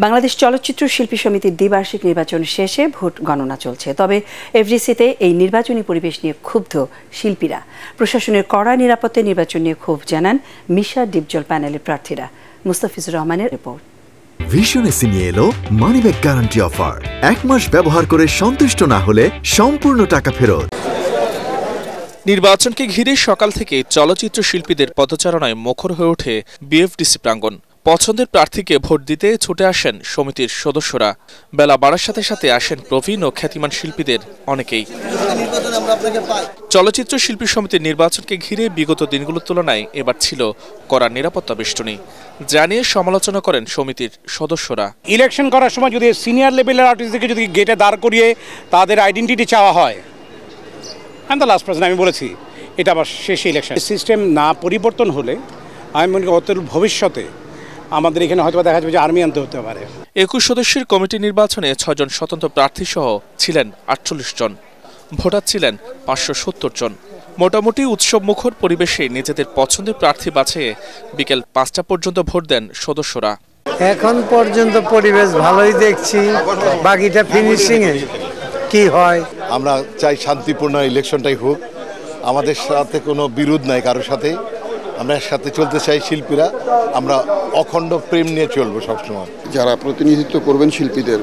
বাংলাদেশ চলচ্চিত্র শিল্পী সমিতির দ্বিবার্ষিক নির্বাচন শেষে ভোট গণনা চলছে। তবে এফডিসিতে এই নির্বাচনী পরিবেশ নিয়ে ক্ষুব্ধ শিল্পীরা। প্রশাসনের কড়া নিরাপত্তা নির্বাচন নিয়ে ক্ষোভ জানান মিশা ডিপজল প্যানেলের প্রার্থীরা। মুস্তাফিজুর রহমানের রিপোর্ট। ভিশন এসি নিয়ে এলো মানিব্যাগ গ্যারান্টি অফার। 1 মাস ব্যবহার করে সন্তুষ্ট না হলে সম্পূর্ণ টাকা ফেরত। নির্বাচনকে ঘিরে সকাল থেকে চলচ্চিত্র শিল্পীদের পদচারণায় মুখর হয়ে ওঠে বিএফডিসি প্রাঙ্গণ। পছন্দের প্রার্থীকে ভোট দিতে ছুটে আসেন সমিতির সদস্যরা। বেলা বাড়ার সাথে সাথে আসেন প্রবীণ ও খ্যাতিমান শিল্পীদের অনেকেই। চলচ্চিত্র শিল্পী সমিতির নির্বাচনকে ঘিরে বিগত দিনগুলোর তুলনায় এবার ছিল কড়া নিরাপত্তা বেষ্টনী, জানিয়ে সমালোচনা করেন সমিতির সদস্যরা। ইলেকশন করার সময় যদি সিনিয়র লেভেলের আর্টিস্টদেরকে যদি গেটে দাঁড় করিয়ে তাদের আইডেন্টিটি চাওয়া হয়, লাস্ট পার্সন আমি বলেছি এটা আবার শেষ ইলেকশন সিস্টেম না পরিবর্তন হলে আমি মনে করি অতল ভবিষ্যতে আমাদের এখানে হয়তো দেখা যাবে যে আর্মি আনতে হতে পারে। 21 সদস্যের কমিটি নির্বাচনে 6 জন স্বতন্ত্র প্রার্থী সহ ছিলেন 48 জন, ভোটার ছিলেন 570 জন। মোটামুটি উৎসব মুখর পরিবেশে নিজেদের পছন্দের প্রার্থী বাছিয়ে বিকেল 5টা পর্যন্ত ভোট দেন সদস্যরা। এখন পর্যন্ত পরিবেশ ভালোই দেখছি, বাকিটা ফিনিশিং এ কি হয়। আমরা চাই শান্তিপূর্ণ ইলেকশনটাই হোক, আমাদের সাথে কোনো বিরোধ নাই কারোর সাথে, আমরা সাথে চলতে চাই শিল্পীরা, আমরা অখণ্ড প্রেম নিয়ে চলবো সবসময়। যারা প্রতিনিধিত্ব করবেন শিল্পীদের,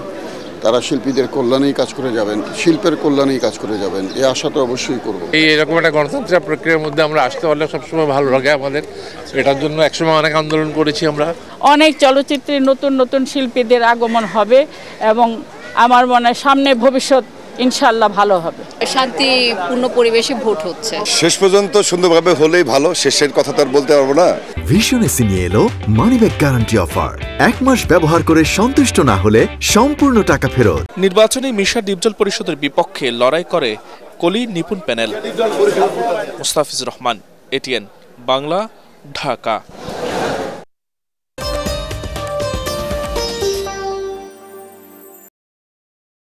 তারা শিল্পীদের কল্যাণেই কাজ করে যাবেন, শিল্পের কল্যাণেই কাজ করে যাবেন, এই আশা তো অবশ্যই করবো। এরকম একটা গণতান্ত্রিক প্রক্রিয়ার মধ্যে আমরা আসতে পারলে সবসময় ভালো লাগে আমাদের। এটার জন্য একসময় অনেক আন্দোলন করেছি আমরা। অনেক চলচ্চিত্রে নতুন নতুন শিল্পীদের আগমন হবে এবং আমার মনে হয় সামনে ভবিষ্যৎ ইনশাআল্লাহ ভালো হবে। শান্তিপূর্ণ পরিবেশে ভোট হচ্ছে। শেষ পর্যন্ত সুন্দরভাবে হলেই ভালো, শেষের কথা তো আর বলতে পারবো না। ভিশন এসি নিয়ে এলো মানিব্যাগ গ্যারান্টি অফার। 1 মাস ব্যবহার করে সন্তুষ্ট না হলে সম্পূর্ণ টাকা ফেরত। নির্বাচনে মিশা ডিপজল পরিষদের বিপক্ষে লড়াই করে কলি নিপুণ প্যানেল। মুস্তাফিজুর রহমান, এটিএন বাংলা, ঢাকা।